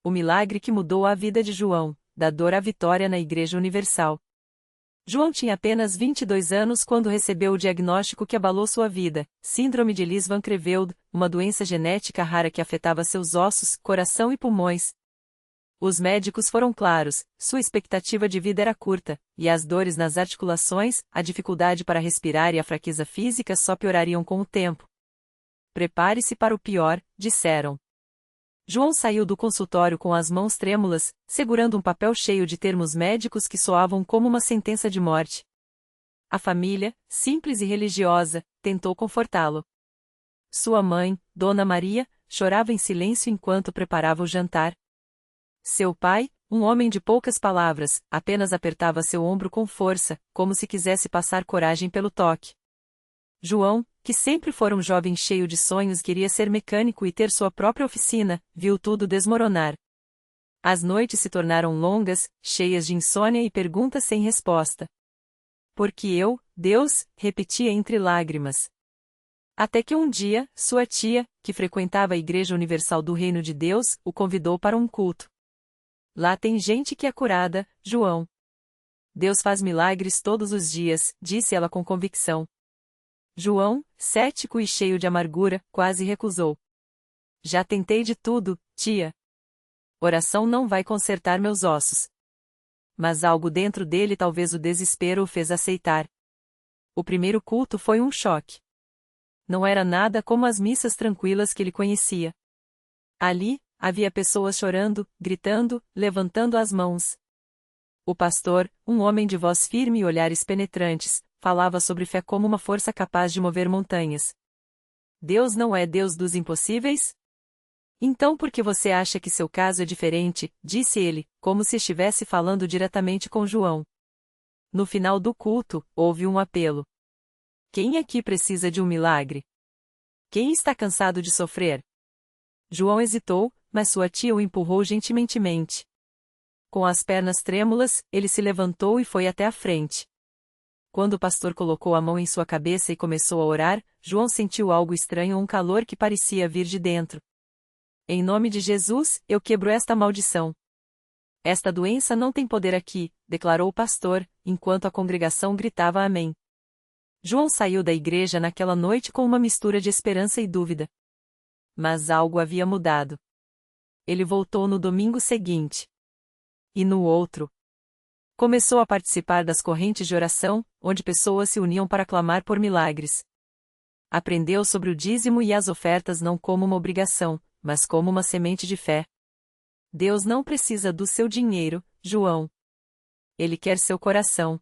O milagre que mudou a vida de João, da dor à vitória na Igreja Universal. João tinha apenas 22 anos quando recebeu o diagnóstico que abalou sua vida, Síndrome de Lis-Van Creveld, uma doença genética rara que afetava seus ossos, coração e pulmões. Os médicos foram claros, sua expectativa de vida era curta, e as dores nas articulações, a dificuldade para respirar e a fraqueza física só piorariam com o tempo. Prepare-se para o pior, disseram. João saiu do consultório com as mãos trêmulas, segurando um papel cheio de termos médicos que soavam como uma sentença de morte. A família, simples e religiosa, tentou confortá-lo. Sua mãe, Dona Maria, chorava em silêncio enquanto preparava o jantar. Seu pai, um homem de poucas palavras, apenas apertava seu ombro com força, como se quisesse passar coragem pelo toque. João, que sempre fora um jovem cheio de sonhos e queria ser mecânico e ter sua própria oficina, viu tudo desmoronar. As noites se tornaram longas, cheias de insônia e perguntas sem resposta. Porque eu, Deus, repetia entre lágrimas. Até que um dia, sua tia, que frequentava a Igreja Universal do Reino de Deus, o convidou para um culto. Lá tem gente que é curada, João. Deus faz milagres todos os dias, disse ela com convicção. João, cético e cheio de amargura, quase recusou. Já tentei de tudo, tia. Oração não vai consertar meus ossos. Mas algo dentro dele, talvez o desespero, o fez aceitar. O primeiro culto foi um choque. Não era nada como as missas tranquilas que ele conhecia. Ali, havia pessoas chorando, gritando, levantando as mãos. O pastor, um homem de voz firme e olhares penetrantes, falava sobre fé como uma força capaz de mover montanhas. Deus não é Deus dos impossíveis? Então por que você acha que seu caso é diferente? Disse ele, como se estivesse falando diretamente com João. No final do culto, houve um apelo. Quem aqui precisa de um milagre? Quem está cansado de sofrer? João hesitou, mas sua tia o empurrou gentilmente. Com as pernas trêmulas, ele se levantou e foi até a frente. Quando o pastor colocou a mão em sua cabeça e começou a orar, João sentiu algo estranho, um calor que parecia vir de dentro. Em nome de Jesus, eu quebro esta maldição. Esta doença não tem poder aqui, declarou o pastor, enquanto a congregação gritava amém. João saiu da igreja naquela noite com uma mistura de esperança e dúvida. Mas algo havia mudado. Ele voltou no domingo seguinte. E no outro. Começou a participar das correntes de oração, onde pessoas se uniam para clamar por milagres. Aprendeu sobre o dízimo e as ofertas não como uma obrigação, mas como uma semente de fé. Deus não precisa do seu dinheiro, João. Ele quer seu coração.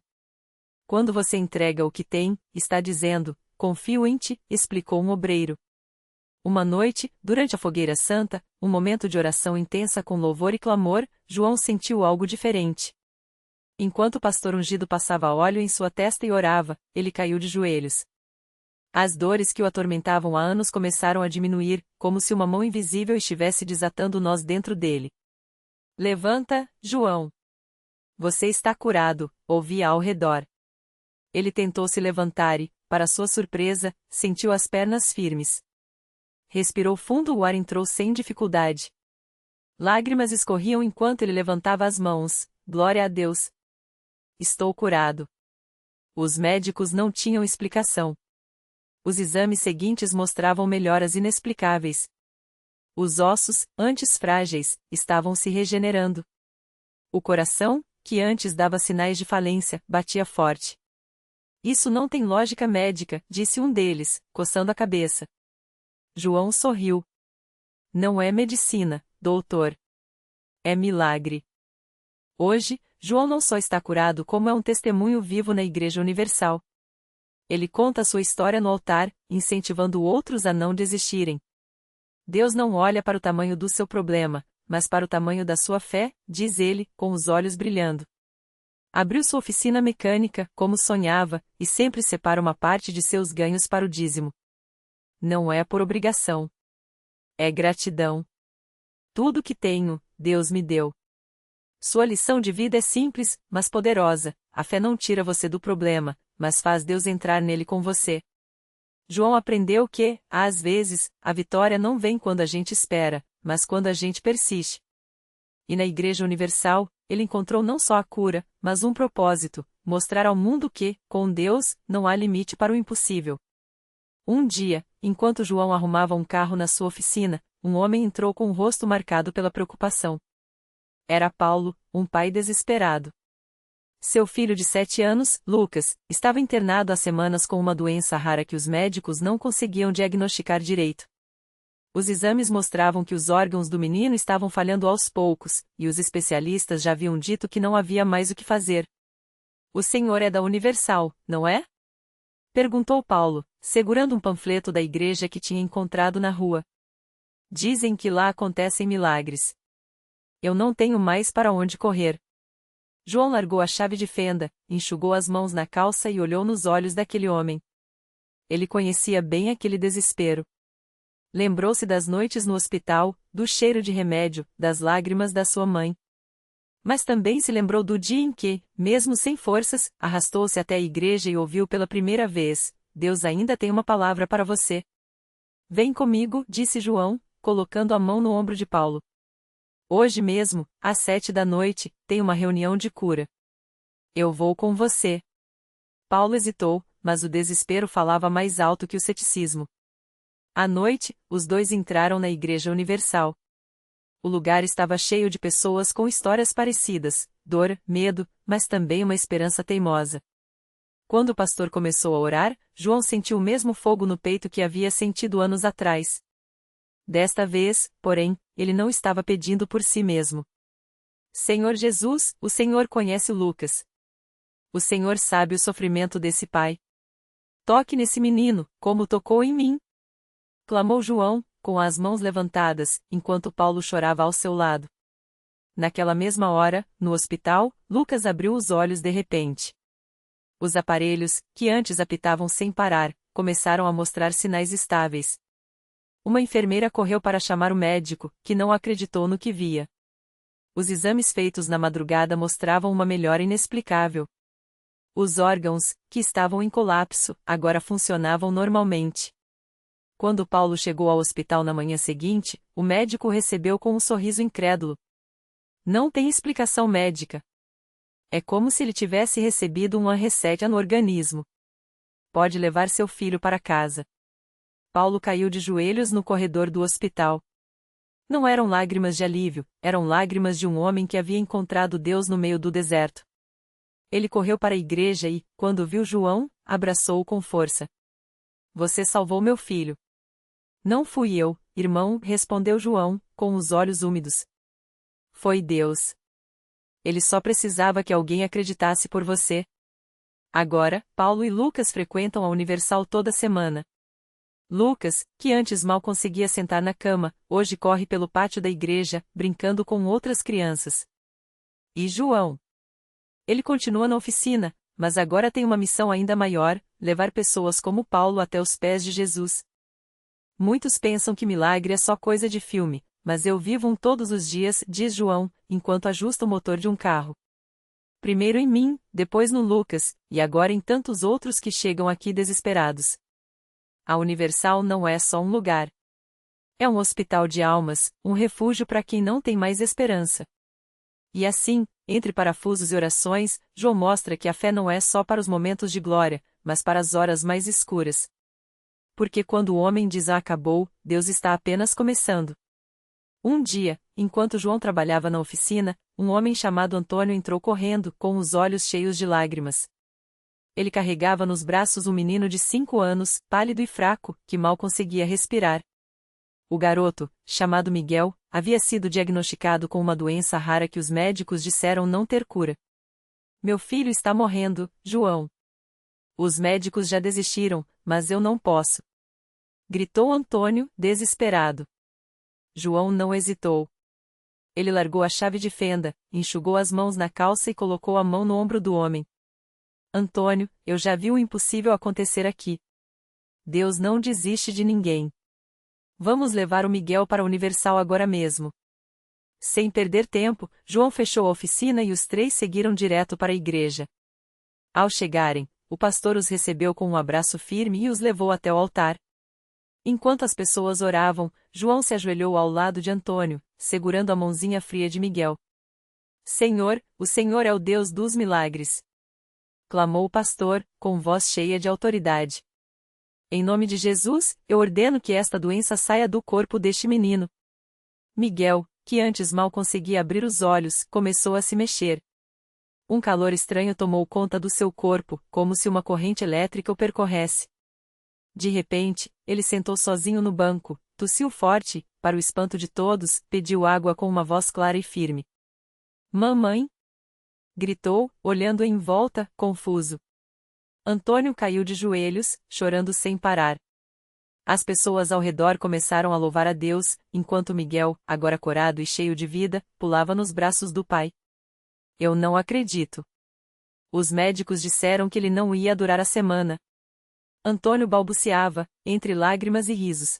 Quando você entrega o que tem, está dizendo, confio em ti, explicou um obreiro. Uma noite, durante a fogueira santa, um momento de oração intensa com louvor e clamor, João sentiu algo diferente. Enquanto o pastor ungido passava óleo em sua testa e orava, ele caiu de joelhos. As dores que o atormentavam há anos começaram a diminuir, como se uma mão invisível estivesse desatando nós dentro dele. Levanta, João. Você está curado, ouvia ao redor. Ele tentou se levantar e, para sua surpresa, sentiu as pernas firmes. Respirou fundo, o ar entrou sem dificuldade. Lágrimas escorriam enquanto ele levantava as mãos. Glória a Deus. Estou curado. Os médicos não tinham explicação. Os exames seguintes mostravam melhoras inexplicáveis. Os ossos, antes frágeis, estavam se regenerando. O coração, que antes dava sinais de falência, batia forte. Isso não tem lógica médica, disse um deles, coçando a cabeça. João sorriu. Não é medicina, doutor. É milagre. Hoje, João não só está curado como é um testemunho vivo na Igreja Universal. Ele conta sua história no altar, incentivando outros a não desistirem. Deus não olha para o tamanho do seu problema, mas para o tamanho da sua fé, diz ele, com os olhos brilhando. Abriu sua oficina mecânica, como sonhava, e sempre separa uma parte de seus ganhos para o dízimo. Não é por obrigação. É gratidão. Tudo que tenho, Deus me deu. Sua lição de vida é simples, mas poderosa. A fé não tira você do problema, mas faz Deus entrar nele com você. João aprendeu que, às vezes, a vitória não vem quando a gente espera, mas quando a gente persiste. E na Igreja Universal, ele encontrou não só a cura, mas um propósito: mostrar ao mundo que, com Deus, não há limite para o impossível. Um dia, enquanto João arrumava um carro na sua oficina, um homem entrou com o rosto marcado pela preocupação. Era Paulo, um pai desesperado. Seu filho de 7 anos, Lucas, estava internado há semanas com uma doença rara que os médicos não conseguiam diagnosticar direito. Os exames mostravam que os órgãos do menino estavam falhando aos poucos, e os especialistas já haviam dito que não havia mais o que fazer. "O senhor é da Universal, não é?" perguntou Paulo, segurando um panfleto da igreja que tinha encontrado na rua. "Dizem que lá acontecem milagres. Eu não tenho mais para onde correr." João largou a chave de fenda, enxugou as mãos na calça e olhou nos olhos daquele homem. Ele conhecia bem aquele desespero. Lembrou-se das noites no hospital, do cheiro de remédio, das lágrimas da sua mãe. Mas também se lembrou do dia em que, mesmo sem forças, arrastou-se até a igreja e ouviu pela primeira vez: "Deus ainda tem uma palavra para você." "Vem comigo", disse João, colocando a mão no ombro de Paulo. "Hoje mesmo, às 7 da noite, tem uma reunião de cura. Eu vou com você." Paulo hesitou, mas o desespero falava mais alto que o ceticismo. À noite, os dois entraram na Igreja Universal. O lugar estava cheio de pessoas com histórias parecidas, dor, medo, mas também uma esperança teimosa. Quando o pastor começou a orar, João sentiu o mesmo fogo no peito que havia sentido anos atrás. Desta vez, porém, ele não estava pedindo por si mesmo. "Senhor Jesus, o Senhor conhece o Lucas. O Senhor sabe o sofrimento desse pai. Toque nesse menino, como tocou em mim." Clamou João, com as mãos levantadas, enquanto Paulo chorava ao seu lado. Naquela mesma hora, no hospital, Lucas abriu os olhos de repente. Os aparelhos, que antes apitavam sem parar, começaram a mostrar sinais estáveis. Uma enfermeira correu para chamar o médico, que não acreditou no que via. Os exames feitos na madrugada mostravam uma melhora inexplicável. Os órgãos, que estavam em colapso, agora funcionavam normalmente. Quando Paulo chegou ao hospital na manhã seguinte, o médico o recebeu com um sorriso incrédulo. "Não tem explicação médica. É como se ele tivesse recebido uma reset no organismo. Pode levar seu filho para casa." Paulo caiu de joelhos no corredor do hospital. Não eram lágrimas de alívio, eram lágrimas de um homem que havia encontrado Deus no meio do deserto. Ele correu para a igreja e, quando viu João, abraçou-o com força. "Você salvou meu filho." "Não fui eu, irmão", respondeu João, com os olhos úmidos. "Foi Deus. Ele só precisava que alguém acreditasse por você." Agora, Paulo e Lucas frequentam a Universal toda semana. Lucas, que antes mal conseguia sentar na cama, hoje corre pelo pátio da igreja, brincando com outras crianças. E João? Ele continua na oficina, mas agora tem uma missão ainda maior: levar pessoas como Paulo até os pés de Jesus. Muitos pensam que milagre é só coisa de filme, mas eu vivo um todos os dias, diz João, enquanto ajusta o motor de um carro. Primeiro em mim, depois no Lucas, e agora em tantos outros que chegam aqui desesperados. A Universal não é só um lugar. É um hospital de almas, um refúgio para quem não tem mais esperança. E assim, entre parafusos e orações, João mostra que a fé não é só para os momentos de glória, mas para as horas mais escuras. Porque quando o homem diz acabou, Deus está apenas começando. Um dia, enquanto João trabalhava na oficina, um homem chamado Antônio entrou correndo, com os olhos cheios de lágrimas. Ele carregava nos braços um menino de 5 anos, pálido e fraco, que mal conseguia respirar. O garoto, chamado Miguel, havia sido diagnosticado com uma doença rara que os médicos disseram não ter cura. Meu filho está morrendo, João. Os médicos já desistiram, mas eu não posso. Gritou Antônio, desesperado. João não hesitou. Ele largou a chave de fenda, enxugou as mãos na calça e colocou a mão no ombro do homem. Antônio, eu já vi o impossível acontecer aqui. Deus não desiste de ninguém. Vamos levar o Miguel para a Universal agora mesmo. Sem perder tempo, João fechou a oficina e os 3 seguiram direto para a igreja. Ao chegarem, o pastor os recebeu com um abraço firme e os levou até o altar. Enquanto as pessoas oravam, João se ajoelhou ao lado de Antônio, segurando a mãozinha fria de Miguel. Senhor, o Senhor é o Deus dos milagres! Clamou o pastor, com voz cheia de autoridade. Em nome de Jesus, eu ordeno que esta doença saia do corpo deste menino. Miguel, que antes mal conseguia abrir os olhos, começou a se mexer. Um calor estranho tomou conta do seu corpo, como se uma corrente elétrica o percorresse. De repente, ele sentou sozinho no banco, tossiu forte, para o espanto de todos, pediu água com uma voz clara e firme. Mamãe! Gritou, olhando em volta, confuso. Antônio caiu de joelhos, chorando sem parar. As pessoas ao redor começaram a louvar a Deus, enquanto Miguel, agora corado e cheio de vida, pulava nos braços do pai. Eu não acredito. Os médicos disseram que ele não ia durar a semana. Antônio balbuciava, entre lágrimas e risos.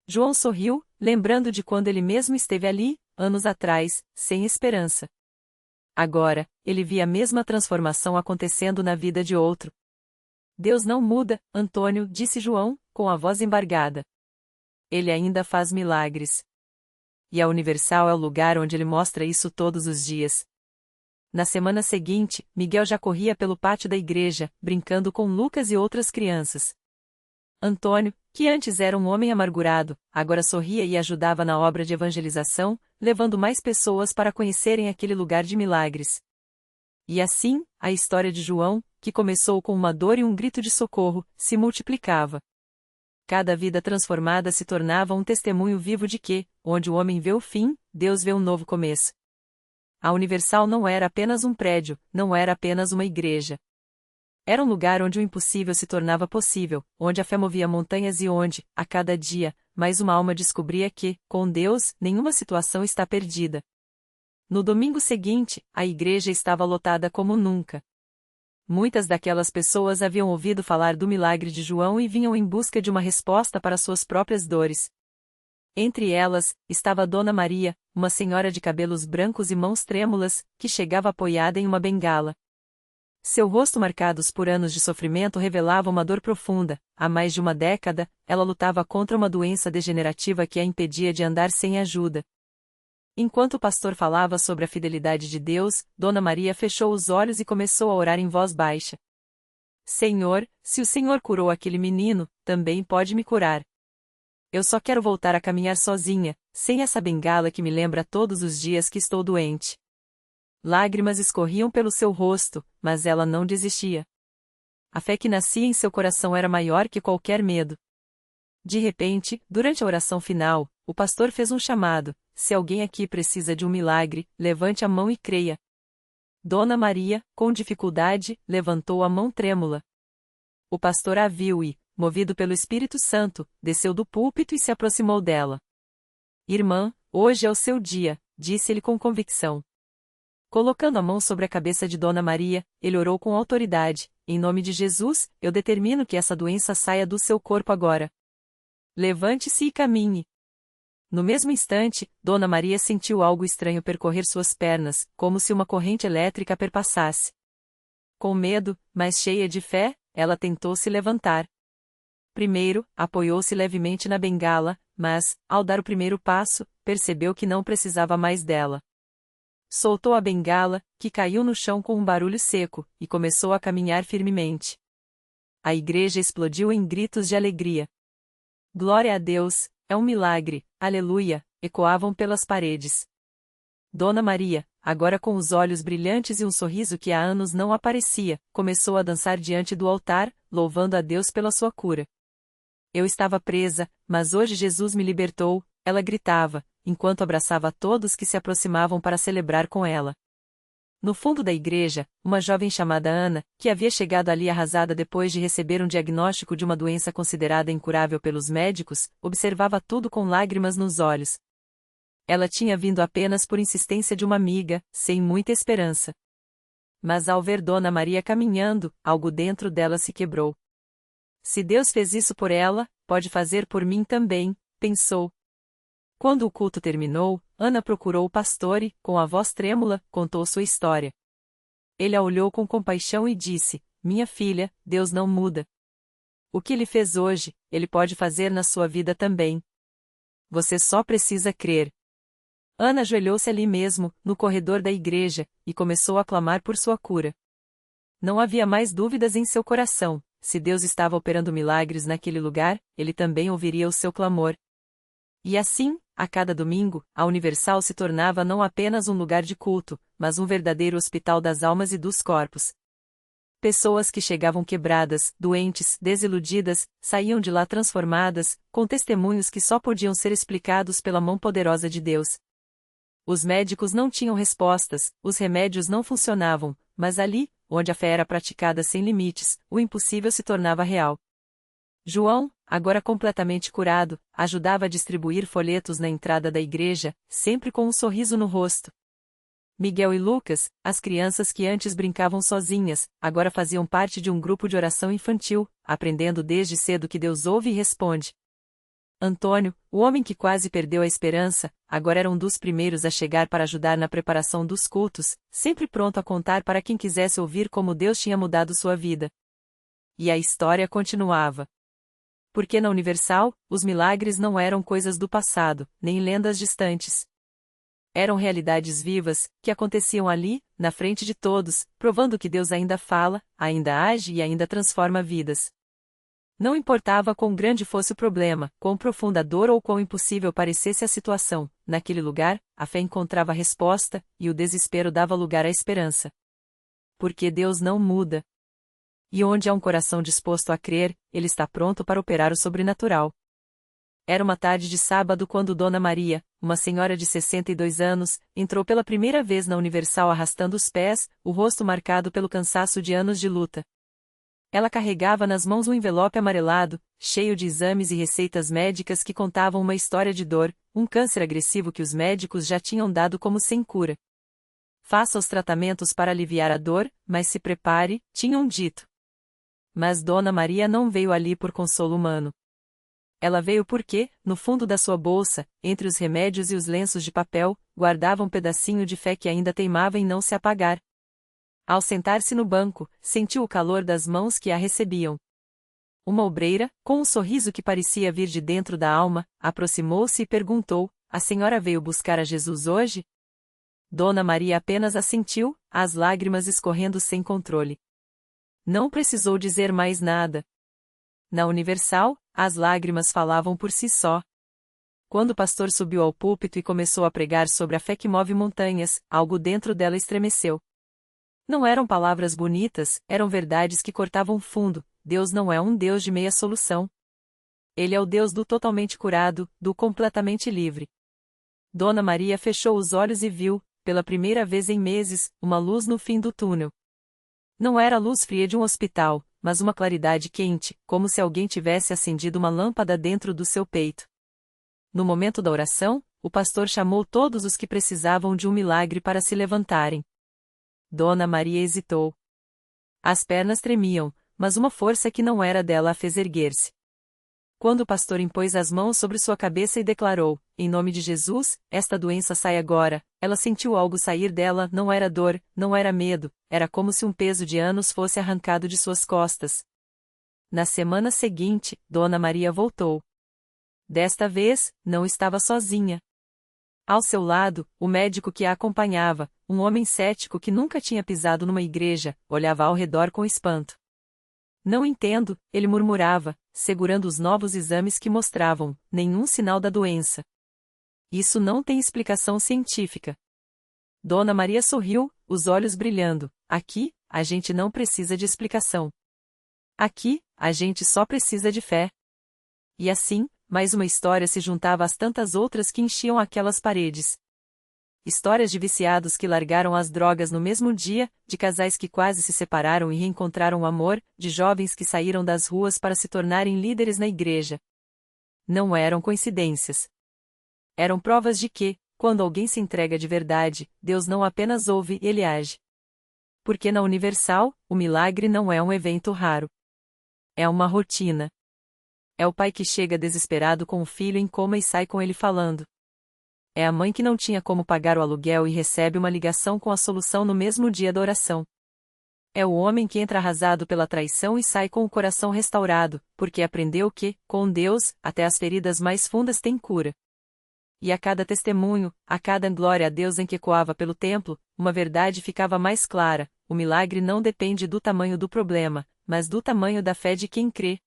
João sorriu, lembrando de quando ele mesmo esteve ali, anos atrás, sem esperança. Agora, ele via a mesma transformação acontecendo na vida de outro. Deus não muda, Antônio, disse João, com a voz embargada. Ele ainda faz milagres. E a Universal é o lugar onde ele mostra isso todos os dias. Na semana seguinte, Miguel já corria pelo pátio da igreja, brincando com Lucas e outras crianças. Antônio, que antes era um homem amargurado, agora sorria e ajudava na obra de evangelização, levando mais pessoas para conhecerem aquele lugar de milagres. E assim, a história de João, que começou com uma dor e um grito de socorro, se multiplicava. Cada vida transformada se tornava um testemunho vivo de que, onde o homem vê o fim, Deus vê um novo começo. A Universal não era apenas um prédio, não era apenas uma igreja. Era um lugar onde o impossível se tornava possível, onde a fé movia montanhas e onde, a cada dia, mais uma alma descobria que, com Deus, nenhuma situação está perdida. No domingo seguinte, a igreja estava lotada como nunca. Muitas daquelas pessoas haviam ouvido falar do milagre de João e vinham em busca de uma resposta para suas próprias dores. Entre elas, estava Dona Maria, uma senhora de cabelos brancos e mãos trêmulas, que chegava apoiada em uma bengala. Seu rosto marcados por anos de sofrimento revelava uma dor profunda. Há mais de uma década, ela lutava contra uma doença degenerativa que a impedia de andar sem ajuda. Enquanto o pastor falava sobre a fidelidade de Deus, Dona Maria fechou os olhos e começou a orar em voz baixa. Senhor, se o Senhor curou aquele menino, também pode me curar. Eu só quero voltar a caminhar sozinha, sem essa bengala que me lembra todos os dias que estou doente. Lágrimas escorriam pelo seu rosto, mas ela não desistia. A fé que nascia em seu coração era maior que qualquer medo. De repente, durante a oração final, o pastor fez um chamado: se alguém aqui precisa de um milagre, levante a mão e creia. Dona Maria, com dificuldade, levantou a mão trêmula. O pastor a viu e, movido pelo Espírito Santo, desceu do púlpito e se aproximou dela. Irmã, hoje é o seu dia, disse ele com convicção. Colocando a mão sobre a cabeça de Dona Maria, ele orou com autoridade: em nome de Jesus, eu determino que essa doença saia do seu corpo agora. Levante-se e caminhe. No mesmo instante, Dona Maria sentiu algo estranho percorrer suas pernas, como se uma corrente elétrica perpassasse. Com medo, mas cheia de fé, ela tentou se levantar. Primeiro, apoiou-se levemente na bengala, mas, ao dar o primeiro passo, percebeu que não precisava mais dela. Soltou a bengala, que caiu no chão com um barulho seco, e começou a caminhar firmemente. A igreja explodiu em gritos de alegria. Glória a Deus, é um milagre, aleluia, ecoavam pelas paredes. Dona Maria, agora com os olhos brilhantes e um sorriso que há anos não aparecia, começou a dançar diante do altar, louvando a Deus pela sua cura. Eu estava presa, mas hoje Jesus me libertou, ela gritava, enquanto abraçava a todos que se aproximavam para celebrar com ela. No fundo da igreja, uma jovem chamada Ana, que havia chegado ali arrasada depois de receber um diagnóstico de uma doença considerada incurável pelos médicos, observava tudo com lágrimas nos olhos. Ela tinha vindo apenas por insistência de uma amiga, sem muita esperança. Mas ao ver Dona Maria caminhando, algo dentro dela se quebrou. Se Deus fez isso por ela, pode fazer por mim também, pensou. Quando o culto terminou, Ana procurou o pastor e, com a voz trêmula, contou sua história. Ele a olhou com compaixão e disse: minha filha, Deus não muda. O que ele fez hoje, ele pode fazer na sua vida também. Você só precisa crer. Ana ajoelhou-se ali mesmo, no corredor da igreja, e começou a clamar por sua cura. Não havia mais dúvidas em seu coração: se Deus estava operando milagres naquele lugar, ele também ouviria o seu clamor. E assim, a cada domingo, a Universal se tornava não apenas um lugar de culto, mas um verdadeiro hospital das almas e dos corpos. Pessoas que chegavam quebradas, doentes, desiludidas, saíam de lá transformadas, com testemunhos que só podiam ser explicados pela mão poderosa de Deus. Os médicos não tinham respostas, os remédios não funcionavam, mas ali, onde a fé era praticada sem limites, o impossível se tornava real. João, agora completamente curado, ajudava a distribuir folhetos na entrada da igreja, sempre com um sorriso no rosto. Miguel e Lucas, as crianças que antes brincavam sozinhas, agora faziam parte de um grupo de oração infantil, aprendendo desde cedo que Deus ouve e responde. Antônio, o homem que quase perdeu a esperança, agora era um dos primeiros a chegar para ajudar na preparação dos cultos, sempre pronto a contar para quem quisesse ouvir como Deus tinha mudado sua vida. E a história continuava. Porque na Universal, os milagres não eram coisas do passado, nem lendas distantes. Eram realidades vivas, que aconteciam ali, na frente de todos, provando que Deus ainda fala, ainda age e ainda transforma vidas. Não importava quão grande fosse o problema, quão profunda a dor ou quão impossível parecesse a situação, naquele lugar, a fé encontrava a resposta, e o desespero dava lugar à esperança. Porque Deus não muda. E onde há um coração disposto a crer, ele está pronto para operar o sobrenatural. Era uma tarde de sábado quando Dona Maria, uma senhora de 62 anos, entrou pela primeira vez na Universal arrastando os pés, o rosto marcado pelo cansaço de anos de luta. Ela carregava nas mãos um envelope amarelado, cheio de exames e receitas médicas que contavam uma história de dor, um câncer agressivo que os médicos já tinham dado como sem cura. Faça os tratamentos para aliviar a dor, mas se prepare, tinham dito. Mas Dona Maria não veio ali por consolo humano. Ela veio porque, no fundo da sua bolsa, entre os remédios e os lenços de papel, guardava um pedacinho de fé que ainda teimava em não se apagar. Ao sentar-se no banco, sentiu o calor das mãos que a recebiam. Uma obreira, com um sorriso que parecia vir de dentro da alma, aproximou-se e perguntou: "A senhora veio buscar a Jesus hoje?" Dona Maria apenas assentiu, as lágrimas escorrendo sem controle. Não precisou dizer mais nada. Na Universal, as lágrimas falavam por si só. Quando o pastor subiu ao púlpito e começou a pregar sobre a fé que move montanhas, algo dentro dela estremeceu. Não eram palavras bonitas, eram verdades que cortavam fundo. Deus não é um Deus de meia solução. Ele é o Deus do totalmente curado, do completamente livre. Dona Maria fechou os olhos e viu, pela primeira vez em meses, uma luz no fim do túnel. Não era a luz fria de um hospital, mas uma claridade quente, como se alguém tivesse acendido uma lâmpada dentro do seu peito. No momento da oração, o pastor chamou todos os que precisavam de um milagre para se levantarem. Dona Maria hesitou. As pernas tremiam, mas uma força que não era dela a fez erguer-se. Quando o pastor impôs as mãos sobre sua cabeça e declarou: "Em nome de Jesus, esta doença sai agora", ela sentiu algo sair dela, não era dor, não era medo, era como se um peso de anos fosse arrancado de suas costas. Na semana seguinte, Dona Maria voltou. Desta vez, não estava sozinha. Ao seu lado, o médico que a acompanhava, um homem cético que nunca tinha pisado numa igreja, olhava ao redor com espanto. "Não entendo", ele murmurava, segurando os novos exames que mostravam nenhum sinal da doença. "Isso não tem explicação científica." Dona Maria sorriu, os olhos brilhando. "Aqui, a gente não precisa de explicação. Aqui, a gente só precisa de fé." E assim, mais uma história se juntava às tantas outras que enchiam aquelas paredes. Histórias de viciados que largaram as drogas no mesmo dia, de casais que quase se separaram e reencontraram o amor, de jovens que saíram das ruas para se tornarem líderes na igreja. Não eram coincidências. Eram provas de que, quando alguém se entrega de verdade, Deus não apenas ouve, ele age. Porque na Universal, o milagre não é um evento raro. É uma rotina. É o pai que chega desesperado com o filho em coma e sai com ele falando. É a mãe que não tinha como pagar o aluguel e recebe uma ligação com a solução no mesmo dia da oração. É o homem que entra arrasado pela traição e sai com o coração restaurado, porque aprendeu que, com Deus, até as feridas mais fundas têm cura. e a cada testemunho, a cada glória a Deus em que ecoava pelo templo, uma verdade ficava mais clara: o milagre não depende do tamanho do problema, mas do tamanho da fé de quem crê.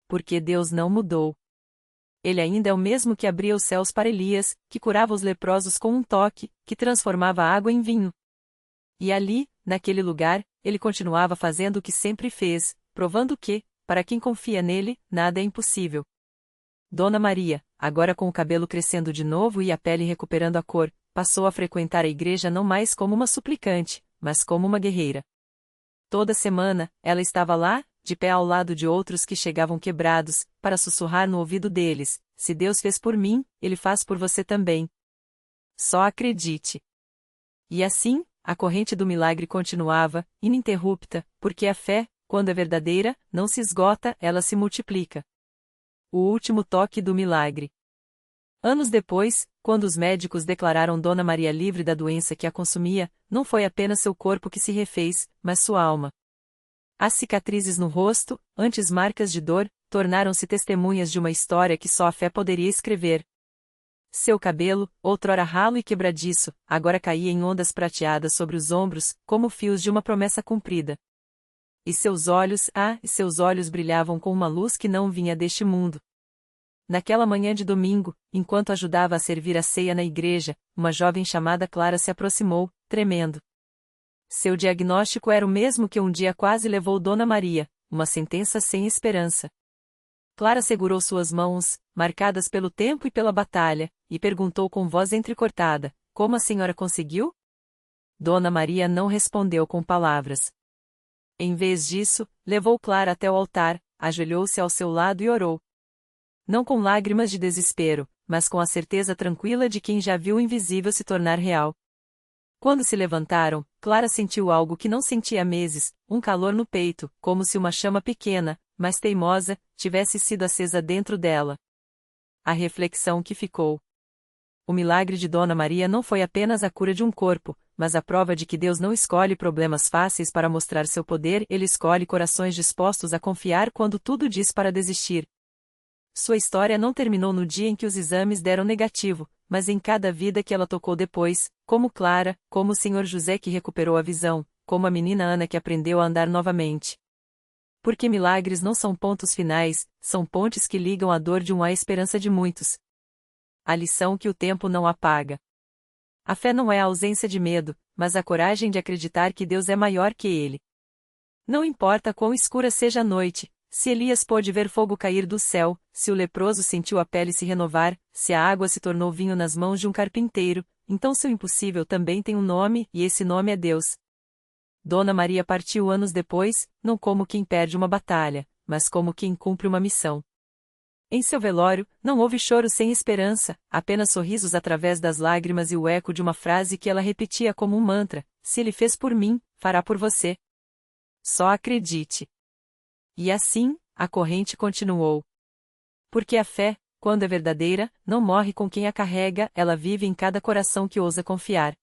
Porque Deus não mudou. Ele ainda é o mesmo que abria os céus para Elias, que curava os leprosos com um toque, que transformava a água em vinho. E ali, naquele lugar, ele continuava fazendo o que sempre fez, provando que, para quem confia nele, nada é impossível. Dona Maria, agora com o cabelo crescendo de novo e a pele recuperando a cor, passou a frequentar a igreja não mais como uma suplicante, mas como uma guerreira. Toda semana, ela estava lá, de pé ao lado de outros que chegavam quebrados, para sussurrar no ouvido deles: se Deus fez por mim, Ele faz por você também. Só acredite. E assim, a corrente do milagre continuava, ininterrupta, porque a fé, quando é verdadeira, não se esgota, ela se multiplica. O último toque do milagre. Anos depois, quando os médicos declararam Dona Maria livre da doença que a consumia, não foi apenas seu corpo que se refez, mas sua alma. As cicatrizes no rosto, antes marcas de dor, tornaram-se testemunhas de uma história que só a fé poderia escrever. Seu cabelo, outrora ralo e quebradiço, agora caía em ondas prateadas sobre os ombros, como fios de uma promessa cumprida. E seus olhos brilhavam com uma luz que não vinha deste mundo. Naquela manhã de domingo, enquanto ajudava a servir a ceia na igreja, uma jovem chamada Clara se aproximou, tremendo. Seu diagnóstico era o mesmo que um dia quase levou Dona Maria, uma sentença sem esperança. Clara segurou suas mãos, marcadas pelo tempo e pela batalha, e perguntou com voz entrecortada: como a senhora conseguiu? Dona Maria não respondeu com palavras. Em vez disso, levou Clara até o altar, ajoelhou-se ao seu lado e orou. Não com lágrimas de desespero, mas com a certeza tranquila de quem já viu o invisível se tornar real. Quando se levantaram, Clara sentiu algo que não sentia há meses, um calor no peito, como se uma chama pequena, mas teimosa, tivesse sido acesa dentro dela. A reflexão que ficou. O milagre de Dona Maria não foi apenas a cura de um corpo, mas a prova de que Deus não escolhe problemas fáceis para mostrar seu poder, Ele escolhe corações dispostos a confiar quando tudo diz para desistir. Sua história não terminou no dia em que os exames deram negativo, mas em cada vida que ela tocou depois, como Clara, como o Sr. José que recuperou a visão, como a menina Ana que aprendeu a andar novamente. Porque milagres não são pontos finais, são pontes que ligam a dor de um à esperança de muitos. A lição que o tempo não apaga. A fé não é a ausência de medo, mas a coragem de acreditar que Deus é maior que ele. Não importa quão escura seja a noite, se Elias pôde ver fogo cair do céu, se o leproso sentiu a pele se renovar, se a água se tornou vinho nas mãos de um carpinteiro, então seu impossível também tem um nome, e esse nome é Deus. Dona Maria partiu anos depois, não como quem perde uma batalha, mas como quem cumpre uma missão. Em seu velório, não houve choro sem esperança, apenas sorrisos através das lágrimas e o eco de uma frase que ela repetia como um mantra: se ele fez por mim, fará por você. Só acredite. E assim, a corrente continuou. Porque a fé, quando é verdadeira, não morre com quem a carrega, ela vive em cada coração que ousa confiar.